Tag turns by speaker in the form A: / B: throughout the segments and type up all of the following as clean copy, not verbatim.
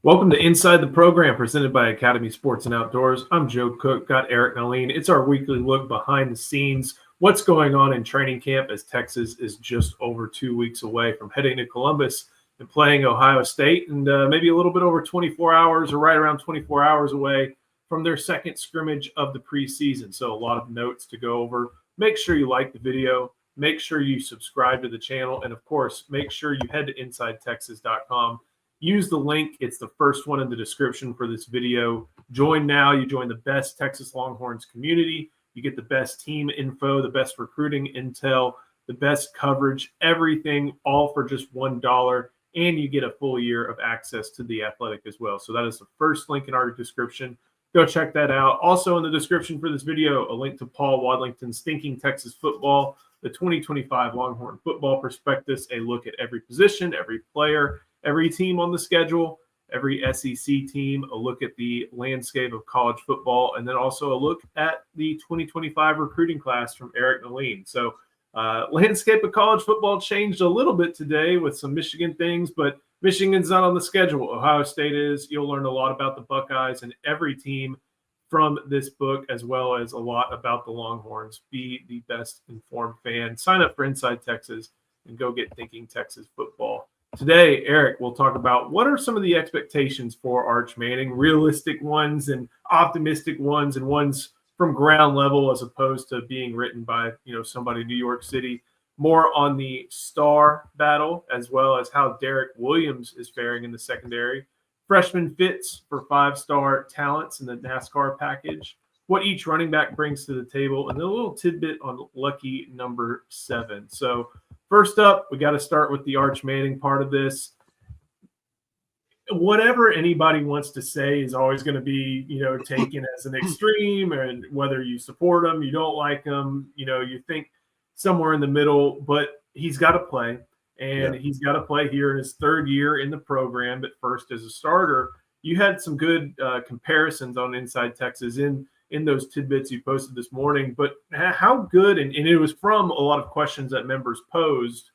A: Welcome to Inside the Program, presented by Academy Sports and Outdoors. I'm Joe Cook, got Eric Naleen. It's our weekly look behind the scenes, what's going on in training camp as Texas is just over 2 weeks away from heading to Columbus and playing Ohio State, and maybe a little bit over 24 hours or right around 24 hours away from their second scrimmage of the preseason. So a lot of notes to go over. Make sure you like the video. Make sure you subscribe to the channel. And, of course, make sure you head to InsideTexas.com. Use the link. It's the first one in the description for this video. Join now. You join the best Texas Longhorns community. You get the best team info, the best recruiting intel, the best coverage, everything, all for just $1. And you get a full year of access to The Athletic as well. So that is the first link in our description. Go check that out. Also in the description for this video, a link to Paul Wadlington's Stinking Texas Football, the 2025 Longhorn Football Prospectus, a look at every position, every player, every team on the schedule, every SEC team, a look at the landscape of college football, and then also a look at the 2025 recruiting class from Eric Naleen. So landscape of college football changed a little bit today with some Michigan things, but Michigan's not on the schedule. Ohio State is. You'll learn a lot about the Buckeyes and every team from this book, as well as a lot about the Longhorns. Be the best informed fan. Sign up for Inside Texas and go get Thinking Texas Football. Today, Eric, we'll talk about what are some of the expectations for Arch Manning, realistic ones and optimistic ones, and ones from ground level as opposed to being written by, somebody in New York City. More on the star battle, as well as how Derek Williams is faring in the secondary. Freshman fits for five-star talents in the NASCAR package. What each running back brings to the table, and then a little tidbit on lucky number 7. So first up, we got to start with the Arch Manning part of this. Whatever anybody wants to say is always going to be, taken as an extreme, and whether you support them, you don't like them, you think somewhere in the middle, but he's got to play, and he's got to play here in his third year in the program, but first as a starter. You had some good comparisons on Inside Texas in those tidbits you posted this morning, but how good, and it was from a lot of questions that members posed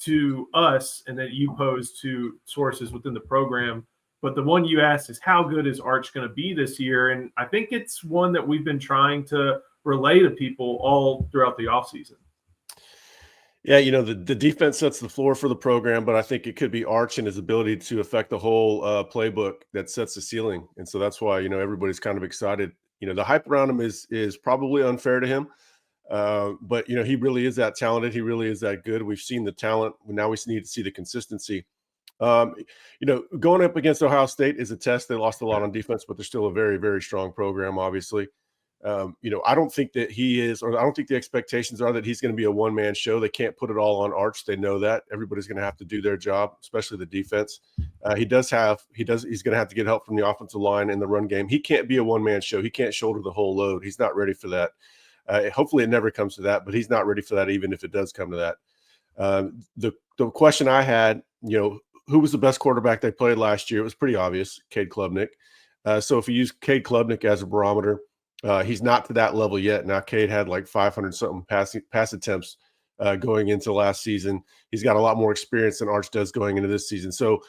A: to us and that you posed to sources within the program. But the one you asked is, how good is Arch going to be this year? And I think it's one that we've been trying to relay to people all throughout the offseason.
B: Yeah, the defense sets the floor for the program, but I think it could be Arch and his ability to affect the whole playbook that sets the ceiling. And so that's why, everybody's kind of excited. The hype around him is probably unfair to him. But, he really is that talented. He really is that good. We've seen the talent. Now we need to see the consistency. Going up against Ohio State is a test. They lost a lot on defense, but they're still a very, very strong program, obviously. I don't think that he is, or I don't think the expectations are that he's going to be a one-man show. They can't put it all on Arch. They know that. Everybody's going to have to do their job, especially the defense. He's going to have to get help from the offensive line in the run game. He can't be a one-man show. He can't shoulder the whole load. He's not ready for that. Hopefully it never comes to that, but he's not ready for that, even if it does come to that. The question I had, who was the best quarterback they played last year? It was pretty obvious, Cade Klubnik. So if you use Cade Klubnik as a barometer, he's not to that level yet. Now, Cade had like 500-something pass attempts going into last season. He's got a lot more experience than Arch does going into this season. So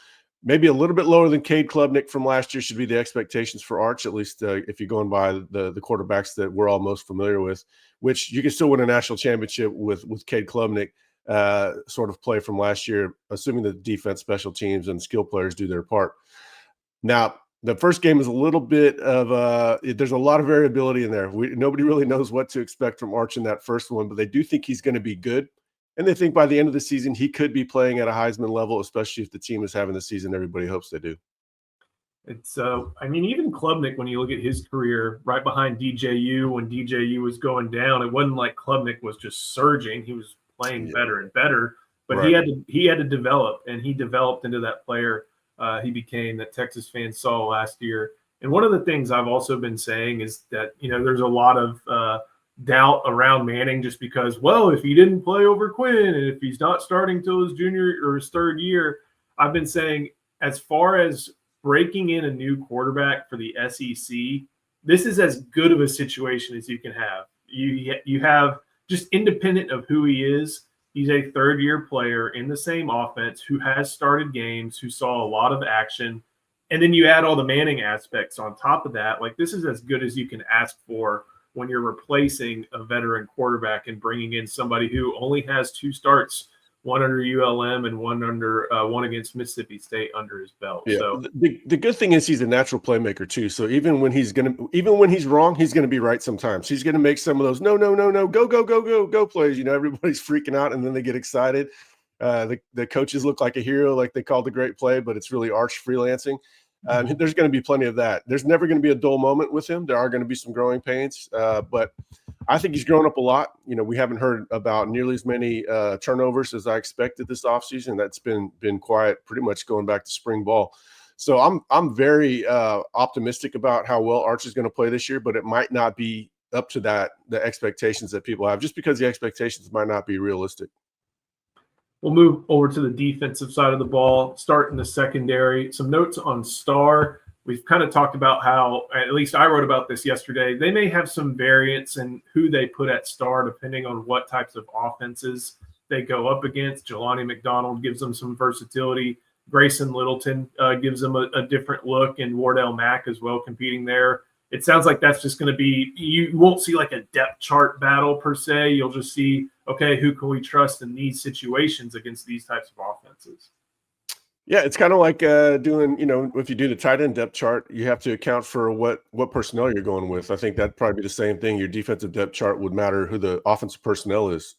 B: maybe a little bit lower than Cade Klubnik from last year should be the expectations for Arch, at least if you're going by the quarterbacks that we're all most familiar with, which you can still win a national championship with Cade Klubnik sort of play from last year, assuming the defense, special teams, and skill players do their part. Now, the first game is a little bit of there's a lot of variability in there. Nobody really knows what to expect from Arch in that first one, but they do think he's going to be good. And they think by the end of the season, he could be playing at a Heisman level, especially if the team is having the season everybody hopes they do.
A: It's even Klubnik, when you look at his career right behind DJU, when DJU was going down, it wasn't like Klubnik was just surging. He was playing better and better, but right. he had to develop, and he developed into that player he became that Texas fans saw last year. And one of the things I've also been saying is that, there's a lot of doubt around Manning just because, if he didn't play over Quinn and if he's not starting till his junior or his third year, I've been saying, as far as breaking in a new quarterback for the SEC, this is as good of a situation as you can have. You have, just independent of who he is, he's a third-year player in the same offense who has started games, who saw a lot of action. And then you add all the Manning aspects on top of that. Like, this is as good as you can ask for when you're replacing a veteran quarterback and bringing in somebody who only has 2 starts, one under ULM and one against Mississippi State under his belt.
B: Yeah,
A: So
B: the good thing is he's a natural playmaker too. So even when he's wrong, he's gonna be right sometimes. He's gonna make some of those no, go plays. Everybody's freaking out and then they get excited. The coaches look like a hero, like they called the great play, but it's really Arch freelancing. There's going to be plenty of that. There's never going to be a dull moment with him. There are going to be some growing pains, but I think he's grown up a lot. We haven't heard about nearly as many turnovers as I expected this offseason. That's been quiet pretty much going back to spring ball. So I'm very optimistic about how well Arch is going to play this year, but it might not be up to the expectations that people have, just because the expectations might not be realistic.
A: We'll move over to the defensive side of the ball, start in the secondary. Some notes on Star. We've kind of talked about how, at least I wrote about this yesterday, they may have some variance in who they put at Star depending on what types of offenses they go up against. Jelani McDonald gives them some versatility. Grayson Littleton gives them a different look, and Wardell Mack as well competing there. It sounds like that's just going to be – you won't see like a depth chart battle per se. You'll just see, okay, who can we trust in these situations against these types of offenses?
B: Yeah, it's kind of like doing, if you do the tight end depth chart, you have to account for what personnel you're going with. I think that'd probably be the same thing. Your defensive depth chart would matter who the offensive personnel is.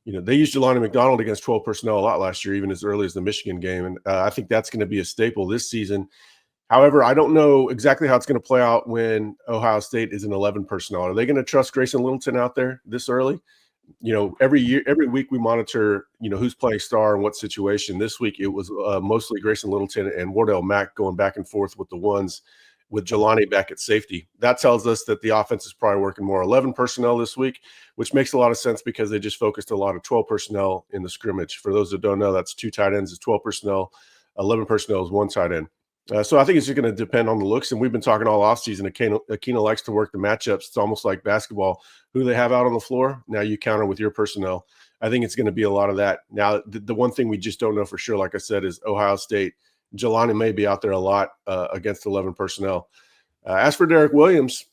B: They used Jelani McDonald against 12 personnel a lot last year, even as early as the Michigan game. And I think that's going to be a staple this season. However, I don't know exactly how it's going to play out when Ohio State is in 11 personnel. Are they going to trust Grayson Littleton out there this early? Every week we monitor, who's playing Star and what situation. This week it was mostly Grayson Littleton and Wardell Mack going back and forth with the ones with Jelani back at safety. That tells us that the offense is probably working more 11 personnel this week, which makes a lot of sense because they just focused a lot of 12 personnel in the scrimmage. For those that don't know, that's 2 tight ends is 12 personnel, 11 personnel is 1 tight end. So I think it's just going to depend on the looks. And we've been talking all offseason. Akina likes to work the matchups. It's almost like basketball. Who they have out on the floor, now you counter with your personnel. I think it's going to be a lot of that. Now, the one thing we just don't know for sure, like I said, is Ohio State. Jelani may be out there a lot against 11 personnel. As for Derek Williams,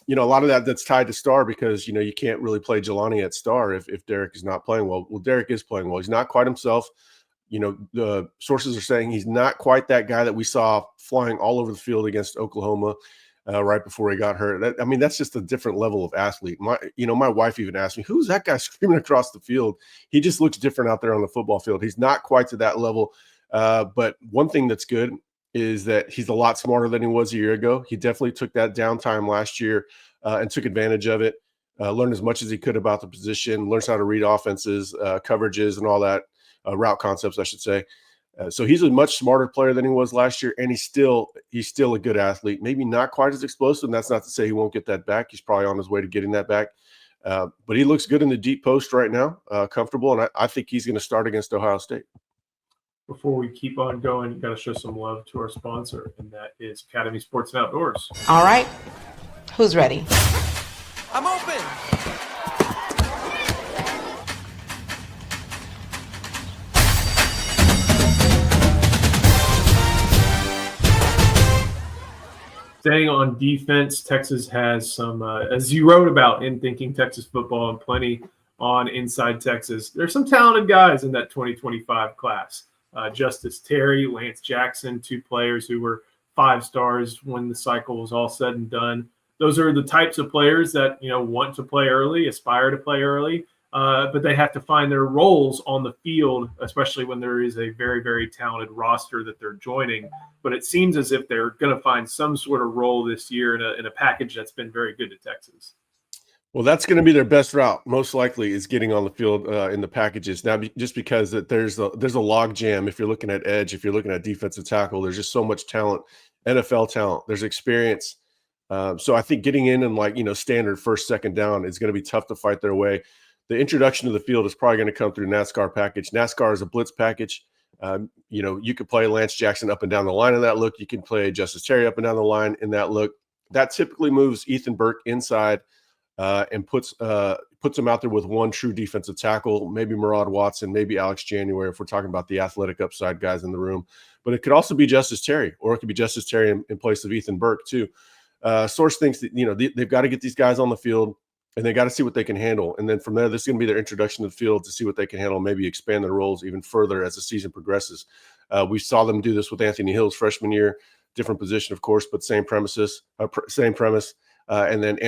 B: a lot of that's tied to Star because, you can't really play Jelani at Star if Derek is not playing well. Well, Derek is playing well. He's not quite himself. The sources are saying he's not quite that guy that we saw flying all over the field against Oklahoma right before he got hurt. That's just a different level of athlete. My wife even asked me, who's that guy screaming across the field? He just looks different out there on the football field. He's not quite to that level. But one thing that's good is that he's a lot smarter than he was a year ago. He definitely took that downtime last year and took advantage of it, learned as much as he could about the position, learns how to read offenses, coverages, and all that. Route concepts, I should say. So he's a much smarter player than he was last year, and he's still a good athlete. Maybe not quite as explosive, and that's not to say he won't get that back. He's probably on his way to getting that back. But he looks good in the deep post right now, comfortable, and I think he's going to start against Ohio State.
A: Before we keep on going, you got to show some love to our sponsor, and that is Academy Sports and Outdoors.
C: All right, who's ready?
D: I'm open.
A: Staying on defense, Texas has some, as you wrote about in Thinking Texas Football and plenty on Inside Texas, there's some talented guys in that 2025 class. Justice Terry, Lance Jackson, 2 players who were 5 stars when the cycle was all said and done. Those are the types of players that, want to play early, aspire to play early, but they have to find their roles on the field, especially when there is a very, very talented roster that they're joining. But it seems as if they're going to find some sort of role this year in a package that's been very good to Texas.
B: Well, that's going to be their best route, most likely, is getting on the field in the packages. Now, just because there's a log jam if you're looking at edge, if you're looking at defensive tackle, there's just so much talent, NFL talent, there's experience. So I think getting in and standard first, second down is going to be tough to fight their way. The introduction to the field is probably going to come through NASCAR package. NASCAR is a blitz package. You could play Lance Jackson up and down the line in that look. You can play Justice Terry up and down the line in that look. That typically moves Ethan Burke inside and puts puts him out there with one true defensive tackle, maybe Murad Watson, maybe Alex January, if we're talking about the athletic upside guys in the room. But it could also be Justice Terry, or it could be Justice Terry in place of Ethan Burke too. Source thinks that, they've got to get these guys on the field, and they got to see what they can handle. And then from there, this is going to be their introduction to the field to see what they can handle, maybe expand their roles even further as the season progresses. We saw them do this with Anthony Hill's freshman year, different position, of course, but same premise. And then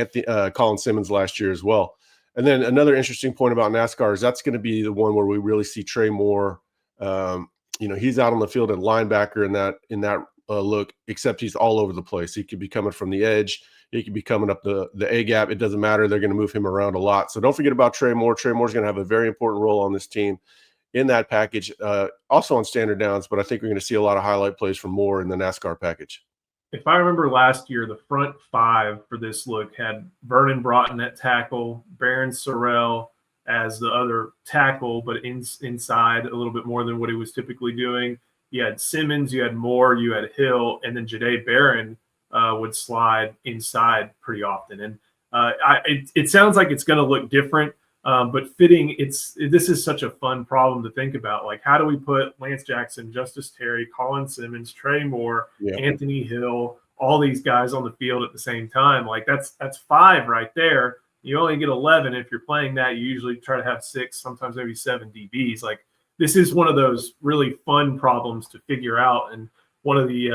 B: Colin Simmons last year as well. And then another interesting point about NASCAR is that's going to be the one where we really see Trey Moore. He's out on the field at linebacker in that look, except he's all over the place. He could be coming from the edge. He could be coming up the A gap. It doesn't matter. They're going to move him around a lot. So don't forget about Trey Moore. Trey Moore's going to have a very important role on this team in that package, also on standard downs, but I think we're going to see a lot of highlight plays from Moore in the NASCAR package.
A: If I remember last year, the front five for this look had Vernon Broughton at tackle, Baron Sorrell as the other tackle, but inside a little bit more than what he was typically doing. You had Simmons, you had Moore, you had Hill, and then Jahdae Barron would slide inside pretty often. And it sounds like it's going to look different, but fitting. This is such a fun problem to think about. Like, how do we put Lance Jackson, Justice Terry, Colin Simmons, Trey Moore, Anthony Hill, all these guys on the field at the same time? Like, that's 5 right there. You only get 11 if you're playing that. You usually try to have 6, sometimes maybe 7 DBs. Like, this is one of those really fun problems to figure out. And one of the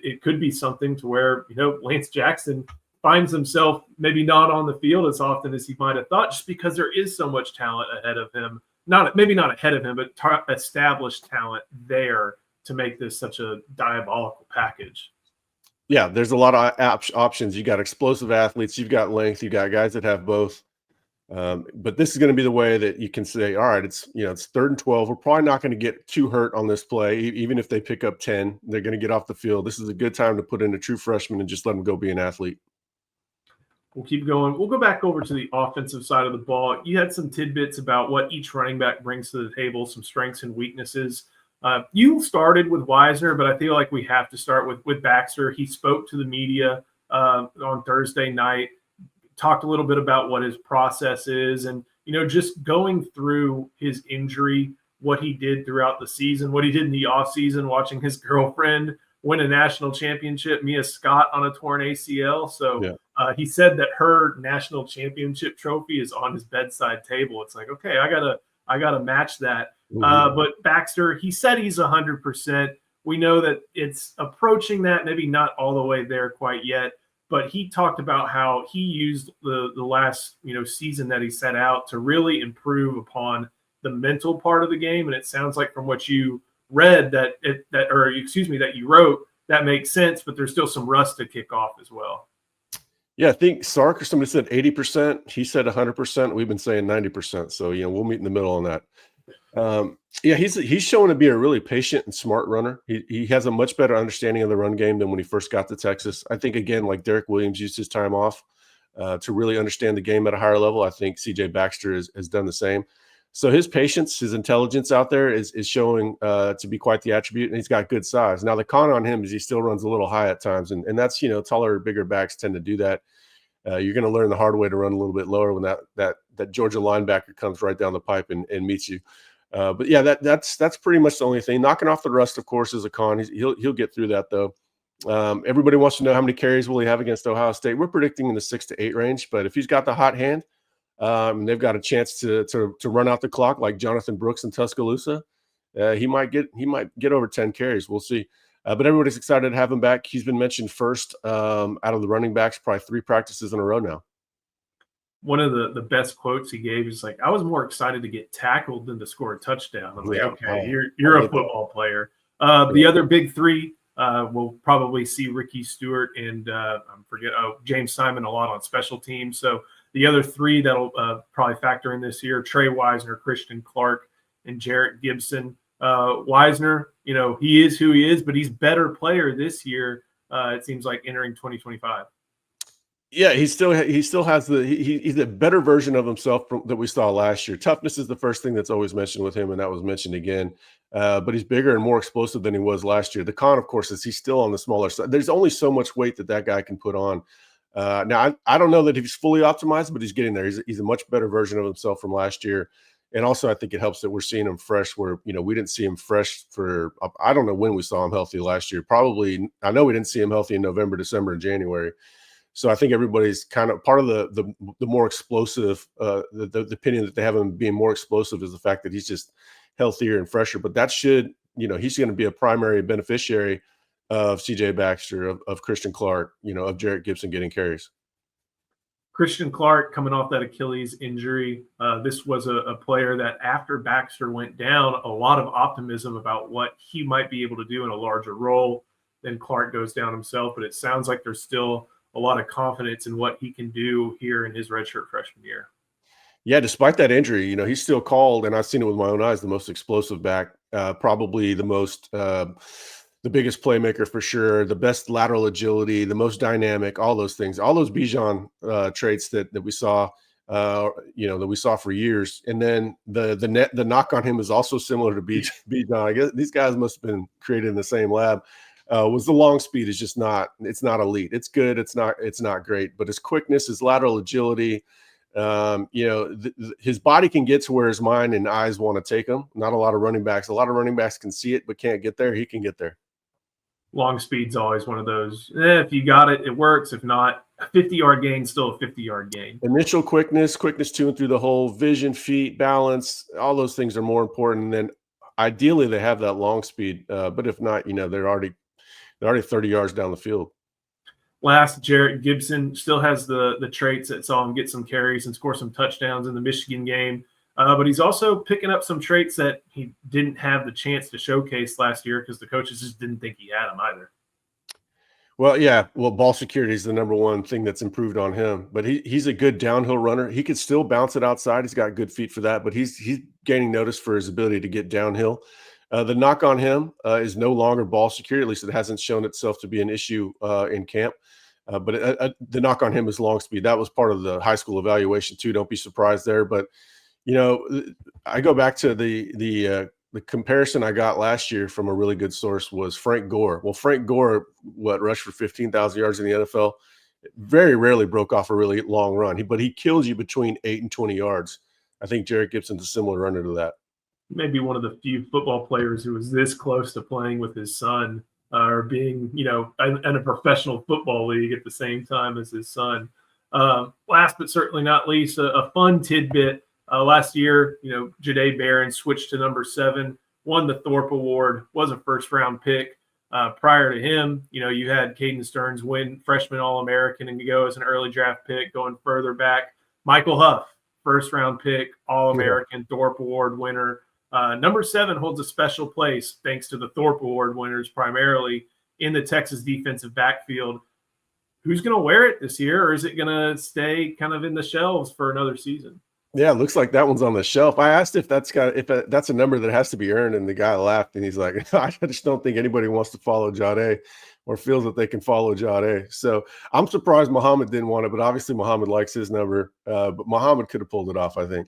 A: it could be something to where, Lance Jackson finds himself maybe not on the field as often as he might have thought, just because there is so much talent ahead of him. Maybe not ahead of him, but established talent there to make this such a diabolical package.
B: Yeah, there's a lot of options. You got explosive athletes, you've got length, you got guys that have both. But this is going to be the way that you can say, all right, it's 3rd and 12. We're probably not going to get too hurt on this play. Even if they pick up 10, they're going to get off the field. This is a good time to put in a true freshman and just let him go be an athlete.
A: We'll keep going. We'll go back over to the offensive side of the ball. You had some tidbits about what each running back brings to the table, some strengths and weaknesses. You started with Wisner, but I feel like we have to start with Baxter. He spoke to the media on Thursday night, talked a little bit about what his process is, and just going through his injury, what he did throughout the season, what he did in the offseason, watching his girlfriend win a national championship, Mia Scott, on a torn ACL. So he said that her national championship trophy is on his bedside table. It's like, okay, I gotta match that. But Baxter, he said he's 100%. We know that it's approaching that, maybe not all the way there quite yet. But he talked about how he used the last season that he set out to really improve upon the mental part of the game. And it sounds like from what you read that you wrote, that makes sense. But there's still some rust to kick off as well. Yeah,
B: I think Sark or somebody said 80%. He said 100%. We've been saying 90%. So we'll meet in the middle on that. He's shown to be a really patient and smart runner. He has a much better understanding of the run game than when he first got to Texas. I think, again, like Derek Williams used his time off to really understand the game at a higher level. I think C.J. Baxter has done the same. So his patience, his intelligence out there is showing to be quite the attribute, and he's got good size. Now, the con on him is he still runs a little high at times, and that's, taller, bigger backs tend to do that. You're going to learn the hard way to run a little bit lower when that Georgia linebacker comes right down the pipe and meets you. But yeah, that's pretty much the only thing. Knocking off the rust, of course, is a con. He'll get through that though. Everybody wants to know how many carries will he have against Ohio State. We're predicting in the 6 to 8 range, but if he's got the hot hand, they've got a chance to run out the clock like Jonathan Brooks in Tuscaloosa. He might get over 10 carries. We'll see. But everybody's excited to have him back. He's been mentioned first out of the running backs, probably 3 practices in a row now.
A: One of the best quotes he gave is like, I was more excited to get tackled than to score a touchdown. I'm like, okay, you're a football player. The other big 3, we'll probably see Ricky Stewart and James Simon a lot on special teams. So the other 3 that'll probably factor in this year, Trey Wisner, Christian Clark, and Jarrett Gibson. Wisner, he is who he is, but he's better player this year, it seems like, entering 2025.
B: Yeah, he still has he's a better version of himself that we saw last year. Toughness is the first thing that's always mentioned with him, and that was mentioned again. But he's bigger and more explosive than he was last year. The con, of course, is he's still on the smaller side. There's only so much weight that guy can put on. Now, I don't know that he's fully optimized, but he's getting there. He's a much better version of himself from last year. And also, I think it helps that we're seeing him fresh where, we didn't see him fresh for – I don't know when we saw him healthy last year. Probably – I know we didn't see him healthy in November, December, and January. So I think everybody's kind of part of the more explosive the opinion that they have him being more explosive is the fact that he's just healthier and fresher. But that should – he's going to be a primary beneficiary of CJ Baxter, of Christian Clark, of Jarrett Gibson getting carries.
A: Christian Clark coming off that Achilles injury. This was a player that after Baxter went down, a lot of optimism about what he might be able to do in a larger role. Then Clark goes down himself, but it sounds like there's still a lot of confidence in what he can do here in his redshirt freshman year.
B: Yeah, despite that injury, he's still called, and I've seen it with my own eyes, the most explosive back, probably the most the biggest playmaker for sure, the best lateral agility, the most dynamic, all those things, all those Bijan traits that we saw, that we saw for years. And then the knock on him is also similar to Bijan. I guess these guys must have been created in the same lab. Was the long speed is just not, it's not elite. It's good. It's not great, but his quickness, his lateral agility, his body can get to where his mind and eyes want to take him. Not a lot of running backs can see it, but can't get there. He can get there.
A: Long speed's always one of those. If you got it, it works. If not, a 50-yard gain, still a 50-yard gain.
B: Initial quickness to and through the whole, vision, feet, balance, all those things are more important. Than ideally, they have that long speed. But if not, they're already 30 yards down the field.
A: Last, Jarrett Gibson still has the traits that saw him get some carries and score some touchdowns in the Michigan game. But he's also picking up some traits that he didn't have the chance to showcase last year because the coaches just didn't think he had them either.
B: Well, yeah. Well, ball security is the number one thing that's improved on him. But he's a good downhill runner. He could still bounce it outside. He's got good feet for that. But he's gaining notice for his ability to get downhill. The knock on him is no longer ball security. At least it hasn't shown itself to be an issue in camp. But the knock on him is long speed. That was part of the high school evaluation too. Don't be surprised there. But I go back to the comparison I got last year from a really good source was Frank Gore. Well, Frank Gore, rushed for 15,000 yards in the NFL, very rarely broke off a really long run. But he kills you between 8 and 20 yards. I think Jarrett Gibson's a similar runner to that.
A: Maybe one of the few football players who was this close to playing with his son or being, in a professional football league at the same time as his son. Last but certainly not least, a fun tidbit. Last year, Jahdae Barron switched to number 7, won the Thorpe Award, was a first-round pick. Prior to him, you had Caden Stearns win freshman All-American and go as an early draft pick. Going further back, Michael Huff, first-round pick, All-American, Thorpe Award winner. Number 7 holds a special place thanks to the Thorpe Award winners primarily in the Texas defensive backfield. Who's going to wear it this year, or is it going to stay kind of in the shelves for another season?
B: Yeah, it looks like that one's on the shelf. I asked if that's a number that has to be earned, and the guy laughed, and he's like, I just don't think anybody wants to follow Jahdae or feels that they can follow Jahdae. So I'm surprised Muhammad didn't want it, but obviously Muhammad likes his number. But Muhammad could have pulled it off, I think.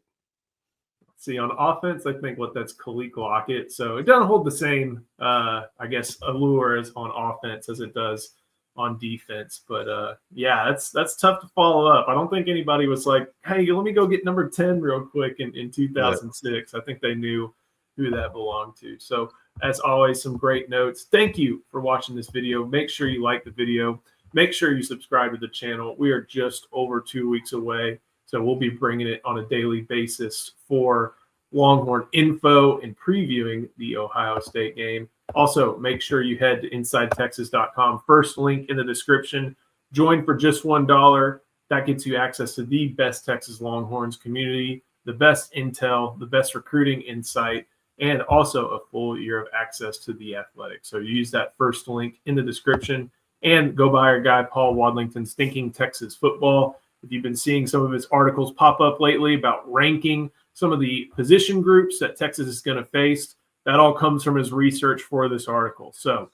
A: See, on offense, I think that's Khalid Lockett. So it doesn't hold the same, allure as on offense as it does on defense. But that's tough to follow up. I don't think anybody was like, hey, let me go get number 10 real quick in 2006. I think they knew who that belonged to. So as always, some great notes. Thank you for watching this video. Make sure you like the video. Make sure you subscribe to the channel. We are just over 2 weeks away. So we'll be bringing it on a daily basis for Longhorn info and previewing the Ohio State game. Also, make sure you head to InsideTexas.com. First link in the description. Join for just $1. That gets you access to the best Texas Longhorns community, the best intel, the best recruiting insight, and also a full year of access to The Athletic. So use that first link in the description and go by our guy, Paul Wadlington's Thinking Texas Football. If you've been seeing some of his articles pop up lately about ranking some of the position groups that Texas is going to face, that all comes from his research for this article. For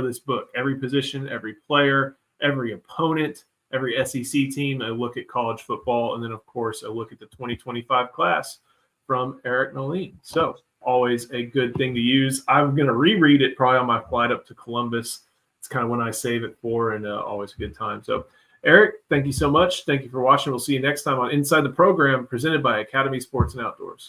A: this book. Every position, every player, every opponent, every SEC team, a look at college football, and then, of course, a look at the 2025 class from Eric Nalin. So always a good thing to use. I'm going to reread it probably on my flight up to Columbus. It's kind of when I save it for, and always a good time. So Eric, thank you so much. Thank you for watching. We'll see you next time on Inside the Program, presented by Academy Sports and Outdoors.